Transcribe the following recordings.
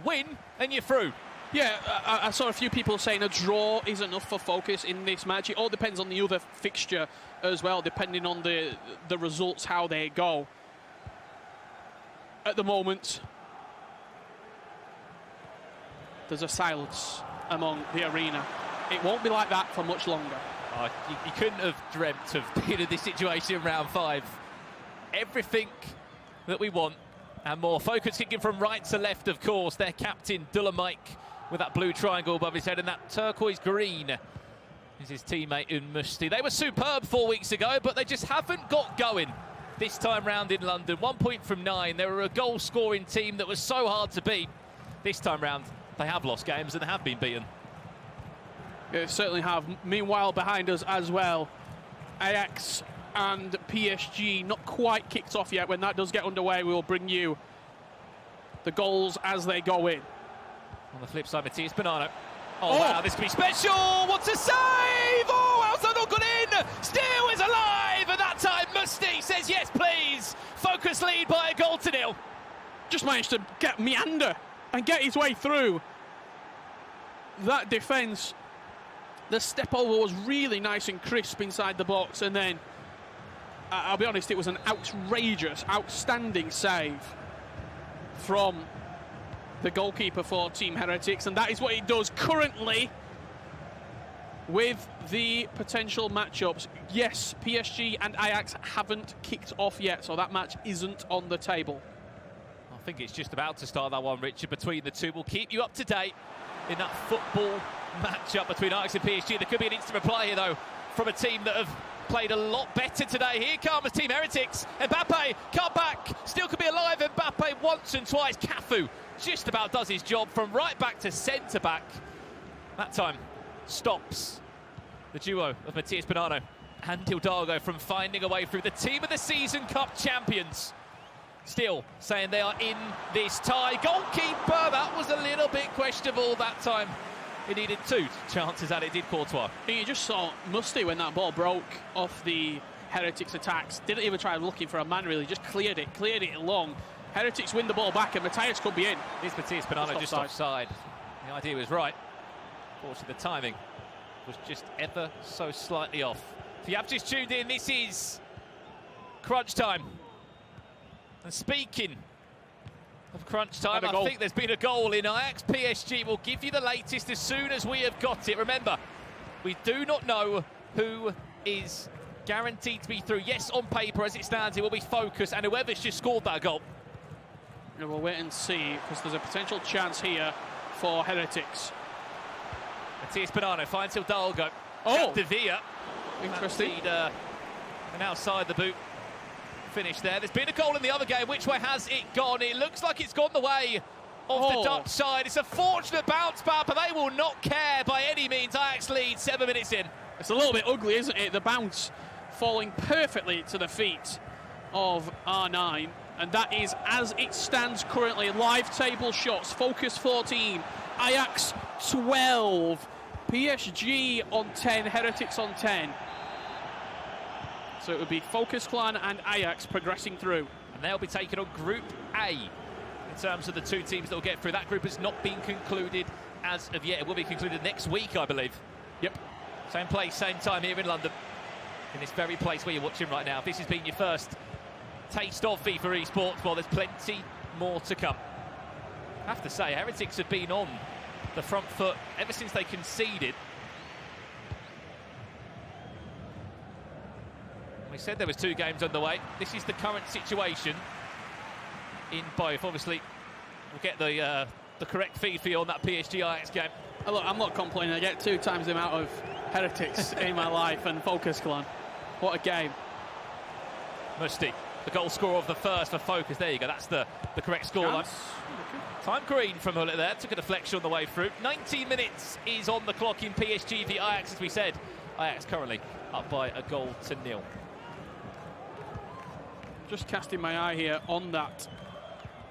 win and you're through. Yeah, I saw a few people saying a draw is enough for Focus in this match. It all depends on the other fixture as well, depending on the results, how they go. At the moment, there's a silence among the arena. It won't be like that for much longer. Oh, you couldn't have dreamt of being in this situation in round 5. Everything that we want and more. Focus kicking from right to left, of course. Their captain, DullenMIKE, with that blue triangle above his head, and that turquoise green is his teammate Musti. They were superb 4 weeks ago, but they just haven't got going this time round in London. 1 point from 9. They were a goal-scoring team that was so hard to beat. This time round, they have lost games and they have been beaten. Yeah, they certainly have. Meanwhile, behind us as well, Ajax and PSG not quite kicked off yet. When that does get underway, we will bring you the goals as they go in. On the flip side, MatiasBonanno. Oh, wow, this could be special! What a save! Oh, how's that not got in? Still is alive, and that time Musti says yes, please. Focus lead by a goal to 0. Just managed to meander and get his way through that defence. The step over was really nice and crisp inside the box, and then I'll be honest, it was an outrageous, outstanding save from the goalkeeper for Team Heretics, and that is what it does currently with the potential matchups. Yes, PSG and Ajax haven't kicked off yet, so that match isn't on the table. I think it's just about to start, that one, Richard, between the two. We'll keep you up to date in that football matchup between Ajax and PSG. There could be an instant reply here, though, from a team that have played a lot better today. Here comes Team Heretics. Mbappe, cut back, still could be alive. Mbappe once and twice. Cafu just about does his job from right back to centre back. That time stops the duo of MatiasBonanno and Hidalgo from finding a way through. The team of the season cup champions still saying they are in this tie. Goalkeeper, that was a little bit questionable that time. He needed 2 chances at it, did Courtois. You just saw Musti when that ball broke off the Heretics attacks. Didn't even try looking for a man, really, just cleared it long. Heretics win the ball back and Matias could be in. Here's MatiasBonanno just offside. The idea was right. Unfortunately, the timing was just ever so slightly off. If you have just tuned in, this is crunch time. And speaking of crunch time, I think there's been a goal in Ajax. PSG will give you the latest as soon as we have got it. Remember, we do not know who is guaranteed to be through. Yes, on paper, as it stands, it will be Focus, and whoever's just scored that goal. And we'll wait and see, because there's a potential chance here for Heretics. MatiasBonanno finds Hidalgo. Oh! De Villa. Interesting. And outside the boot finish there. There's been a goal in the other game. Which way has it gone? It looks like it's gone the way of the Dutch side. It's a fortunate bounce back, but they will not care by any means. Ajax lead 7 minutes in. It's a little bit ugly, isn't it? The bounce falling perfectly to the feet of R9. And that is as it stands currently. Live table shots. Focus 14. Ajax 12. PSG on 10. Heretics on 10. So it would be Focus Clan and Ajax progressing through. And they'll be taking on Group A in terms of the 2 teams that will get through. That group has not been concluded as of yet. It will be concluded next week, I believe. Yep. Same place, same time here in London. In this very place where you're watching right now. If this has been your first taste of FIFA eSports, well, there's plenty more to come. I have to say, Heretics have been on the front foot ever since they conceded. We said there was 2 games underway. This is the current situation in both. Obviously, we'll get the correct feed for you on that PSG Ajax game. Look, I'm not complaining. I get 2 times the amount of Heretics in my life and Focus Clan. What a game. Musti, the goal scorer of the first for Focus. There you go. That's the correct scoreline. Time green from Hullet there. Took a deflection on the way through. 19 minutes is on the clock in PSG v Ajax, as we said. Ajax currently up by a goal to 0. Just casting my eye here on that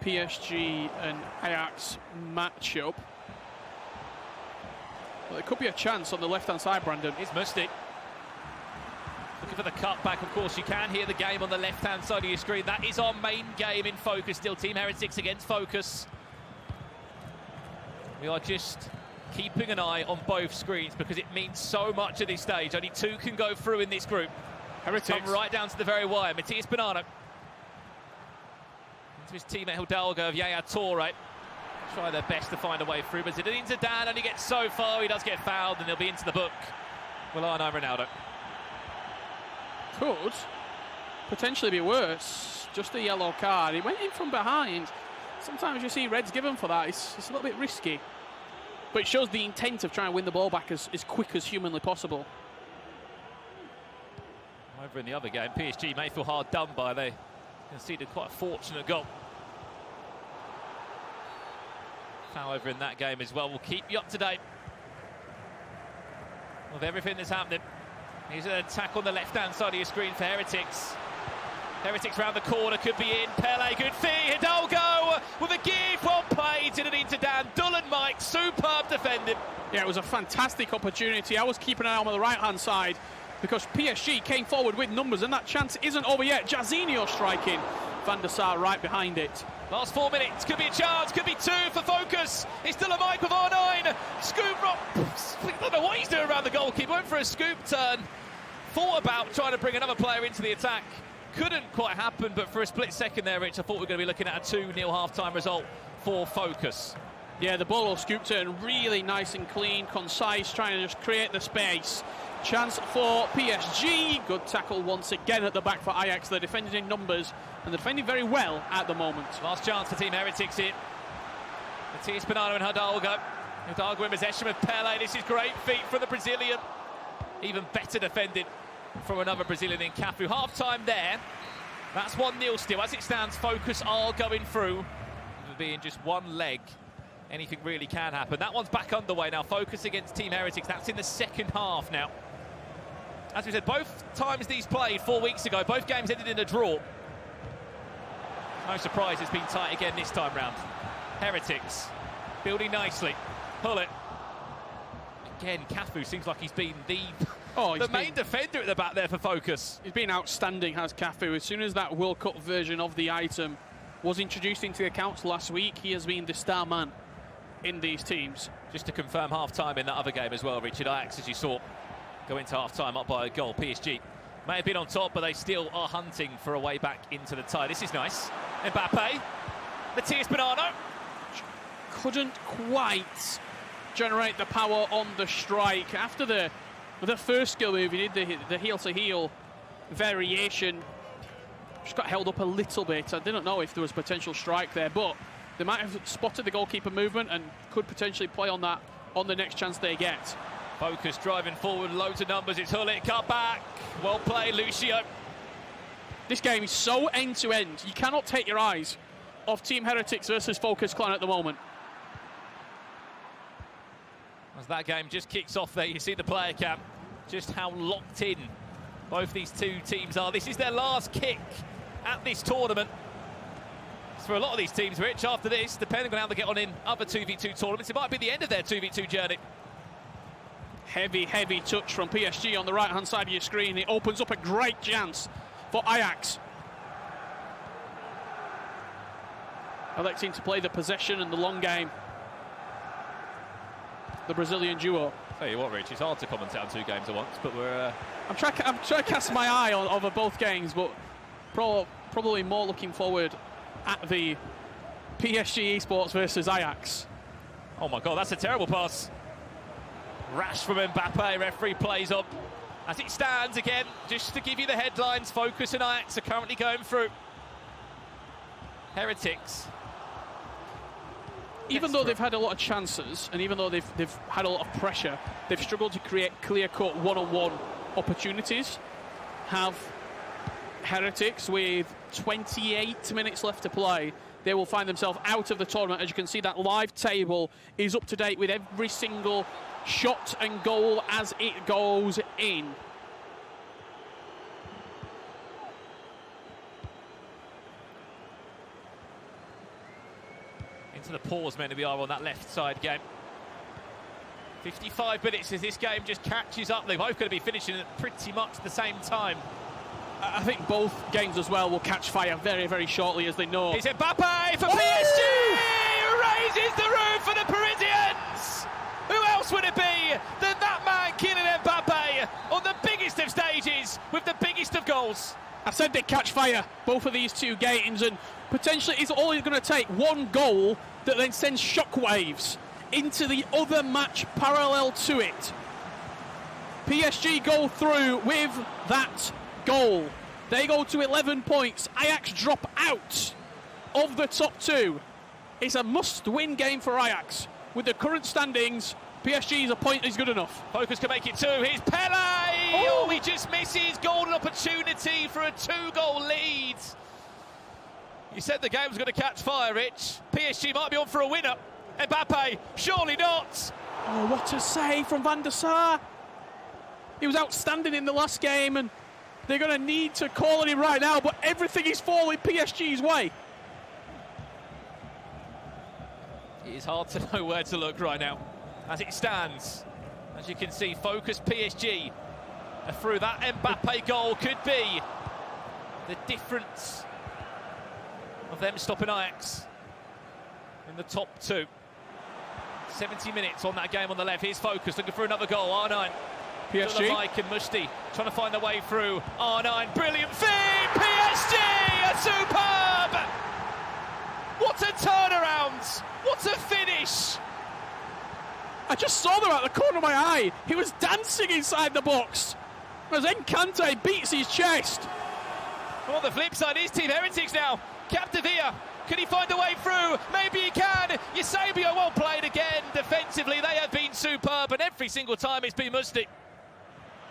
PSG and Ajax matchup. Well, there could be a chance on the left-hand side, Brandon. It's Musti. Looking for the cutback, of course. You can hear the game on the left-hand side of your screen. That is our main game in Focus. Still Team Heretics against Focus. We are just keeping an eye on both screens because it means so much at this stage. Only 2 can go through in this group. Heretics. Come right down to the very wire. MatiasBonanno. Into his teammate Hidalgo of Yaya Toure. Try their best to find a way through, but Zinedine Zidane only gets so far. He does get fouled and he'll be into the book. DullenMIKE. Could potentially be worse. Just a yellow card. He went in from behind. Sometimes you see reds given for that. It's a little bit risky. But it shows the intent of trying to win the ball back as quick as humanly possible. Over in the other game, PSG may feel hard done by. They conceded quite a fortunate goal. Foul over in that game as well. We'll keep you up to date with everything that's happening. Here's an attack on the left-hand side of your screen for Heretics. Heretics round the corner, could be in. Pele, good feed. Hidalgo with a give. Well played. Zinedine Zidane. DullenMIKE, superb defending. Yeah, it was a fantastic opportunity. I was keeping an eye on the right-hand side because PSG came forward with numbers, and that chance isn't over yet. Jairzinho striking. Van der Sar right behind it. Last 4 minutes. Could be a chance. Could be 2 for FOKUS. It's DullenMIKE with R9. Scoop rock. I don't know what he's doing around the goalkeeper. Went for a scoop turn. Thought about trying to bring another player into the attack. Couldn't quite happen, but for a split second there, Rich, I thought we were going to be looking at a 2-0 half-time result for FOKUS. Yeah, the ball scoop turn, really nice and clean, concise, trying to just create the space. Chance for PSG. Good tackle once again at the back for Ajax. They're defending in numbers, and they're defending very well at the moment. Last chance for Team Heretics here. MatiasBonanno and Hidalgo. Hidalgo in possession with Pele. This is great feet from the Brazilian. Even better defended from another Brazilian in Cafu. Half-time there. That's 1-0 still. As it stands, FOKUS are going through. With being just one leg, anything really can happen. That one's back underway now. FOKUS against Team Heretics. That's in the second half now. As we said, both times these played 4 weeks ago, both games ended in a draw. No surprise, it's been tight again this time round. Heretics building nicely. Pull it. Again, Cafu seems like he's been the main defender at the back there for FOKUS. He's been outstanding, has Cafu. As soon as that World Cup version of the item was introduced into the accounts last week, he has been the star man in these teams. Just to confirm half-time in that other game as well, Richard. Ajax, as you saw, go into half-time up by a goal. PSG may have been on top, but they still are hunting for a way back into the tie. This is nice. Mbappe, MatiasBonanno. Couldn't quite generate the power on the strike. After the first skill move, he did the heel-to-heel variation. Just got held up a little bit. I didn't know if there was potential strike there, but they might have spotted the goalkeeper movement and could potentially play on that on the next chance they get. FOKUS driving forward, loads of numbers. It's Hullet, cut back. Well played, Lucio. This game is so end-to-end. You cannot take your eyes off Team Heretics versus FOKUS Clan at the moment. As that game just kicks off there, you see the player cam, just how locked in both these two teams are. This is their last kick at this tournament. For a lot of these teams, Rich, after this, depending on how they get on in other 2v2 tournaments, it might be the end of their 2v2 journey. Heavy, heavy touch from PSG on the right-hand side of your screen. It opens up a great chance for Ajax. Electing to play the possession and the long game. The Brazilian duo. Tell you what, Rich, it's hard to commentate on 2 games at once, but we're... I'm trying to cast my eye on over both games, but probably more looking forward at the PSG Esports versus Ajax. Oh my God, that's a terrible pass. Rash from Mbappe, referee plays up. As it stands again, just to give you the headlines, FOKUS and Ajax are currently going through. Heretics. Even though they've had a lot of chances, and even though they've had a lot of pressure, they've struggled to create clear-cut one-on-one opportunities. Have Heretics with 28 minutes left to play. They will find themselves out of the tournament. As you can see, that live table is up to date with every single shot and goal as it goes in. Into the pause men we are on that left side game. 55 minutes as this game just catches up. They're both going to be finishing at pretty much the same time. I think both games as well will catch fire very, very shortly, as they know. It's Mbappe for PSG! Raises the roof for the Parisian! goals. I said they'd catch fire, both of these two games, and potentially it's only going to take one goal that then sends shockwaves into the other match parallel to it. PSG go through with that goal. They go to 11 points. Ajax drop out of the top two. It's a must-win game for Ajax. With the current standings, PSG's a point is good enough. Focus can make it two. Here's Pele! Oh, he just misses. Golden opportunity for a 2-goal lead. You said the game was going to catch fire, Rich. PSG might be on for a winner. Mbappe, surely not. Oh, what a save from Van der Sar. He was outstanding in the last game, and they're going to need to call on him right now, but everything is falling PSG's way. It is hard to know where to look right now. As it stands, as you can see, focus PSG through that Mbappe goal could be the difference of them stopping Ajax in the top two. 70 minutes on that game on the left. Here's Focus looking for another goal. R9. PSG. DullenMIKE and Mushti trying to find their way through. R9, brilliant feed. PSG are superb. What a turnaround. What a finish. I just saw them out the corner of my eye. He was dancing inside the box as Encante beats his chest. On the flip side is Team Heretics now. Capdevia, can he find a way through? Maybe he can. Eusebio well played again. Defensively, they have been superb, and every single time it's been Musti.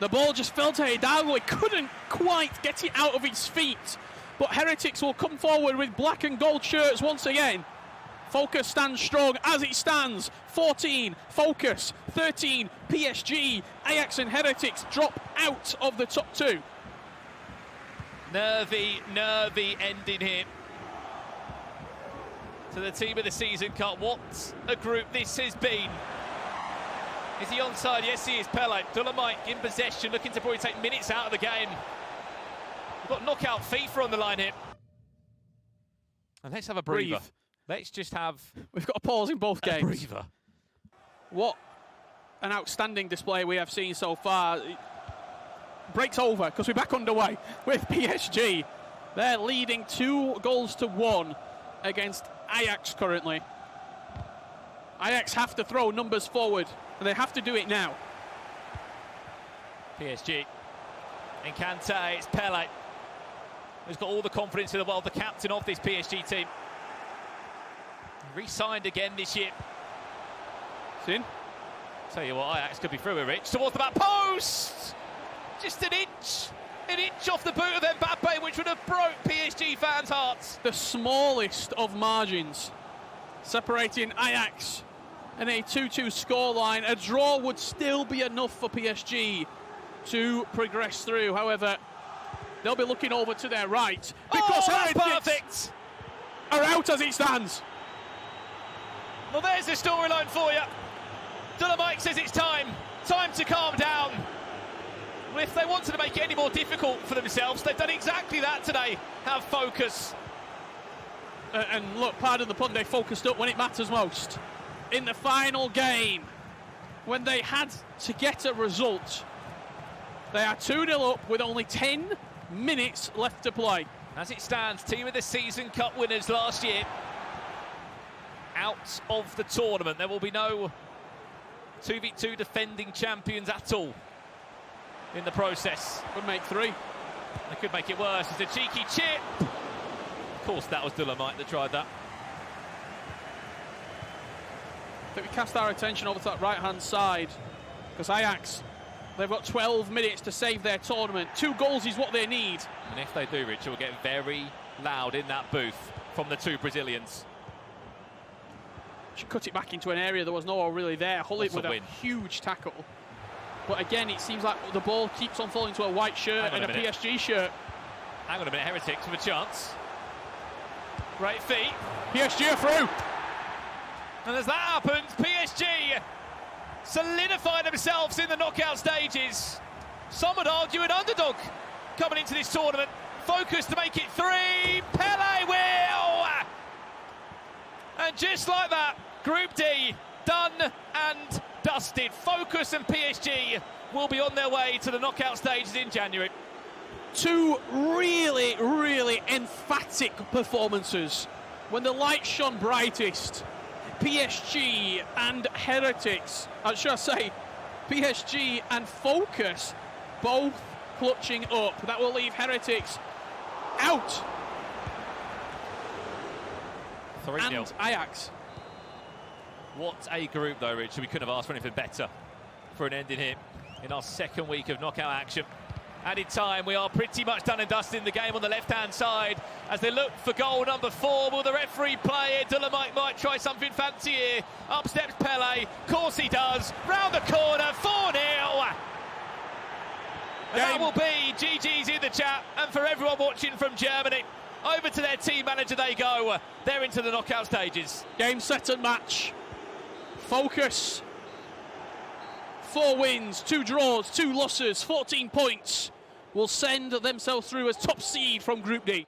The ball just fell to Hidalgo. He couldn't quite get it out of his feet. But Heretics will come forward with black and gold shirts once again. Focus stands strong as it stands. 14, Focus, 13, PSG. Ajax and Heretics drop out of the top two. Nervy ending here to the team of the season cup. What a group this has been. Is he onside? Yes, he is. Pele, DullenMIKE in possession, looking to probably take minutes out of the game. We've got knockout FIFA on the line here. And let's have a breather. Breathe. Let's just have... We've got a pause in both games. breather. What an outstanding display we have seen so far. It breaks over because we're back underway with PSG. They're leading 2-1 against Ajax currently. Ajax have to throw numbers forward, and they have to do it now. PSG. Encante, it's Pele. Who's got all the confidence in the world, the captain of this PSG team. Re-signed again this year. Sin. Tell you what, Ajax could be through with Rich. Towards the back post! Just an inch off the boot of Mbappe, which would have broke PSG fans' hearts. The smallest of margins separating Ajax and a 2-2 scoreline. A draw would still be enough for PSG to progress through. However, they'll be looking over to their right because Heretics are out as it stands. Well, there's the storyline for you. DullenMIKE says it's time to calm down. Well, if they wanted to make it any more difficult for themselves, they've done exactly that today. Have focus. And look, pardon the pun, they focused up when it matters most. In the final game, when they had to get a result, they are 2-0 up with only 10 minutes left to play. As it stands, team of the season cup winners last year out of the tournament. There will be no 2v2 defending champions at all in the process. Could make 3. They could make it worse. It's a cheeky chip. Of course, that was DullenMIKE that tried that. I think we cast our attention over to that right-hand side because Ajax, they've got 12 minutes to save their tournament. 2 goals is what they need. And if they do, Rich, it will get very loud in that booth from the 2 Brazilians. She cut it back into an area there was no one really there. Hullet with a win. huge tackle. But again, it seems like the ball keeps on falling to a white shirt and a PSG shirt. Hang on a minute, Heretics with a chance. Great feet. PSG are through. And as that happens, PSG solidify themselves in the knockout stages. Some would argue an underdog coming into this tournament. Focus to make it 3. Pele will! And just like that, Group D done and dusted. Focus and PSG will be on their way to the knockout stages in January. Two really, really emphatic performances when the light shone brightest. PSG and HERETICS, should I say, PSG and FOKUS, both clutching up. That will leave HERETICS out. 3-0. And Ajax. What a group, though, Richard. We couldn't have asked for anything better for an ending here in our second week of knockout action. Added time, we are pretty much done and dusted in the game on the left-hand side as they look for goal number 4. Will the referee play it? DullenMIKE might try something fancy here. Up steps Pele. Of course he does. Round the corner, 4-0. And that will be GG's in the chat. And for everyone watching from Germany, over to their team manager they go. They're into the knockout stages. Game, set and match. FOKUS. 4 wins, 2 draws, 2 losses, 14 points. Will send themselves through as top seed from Group D.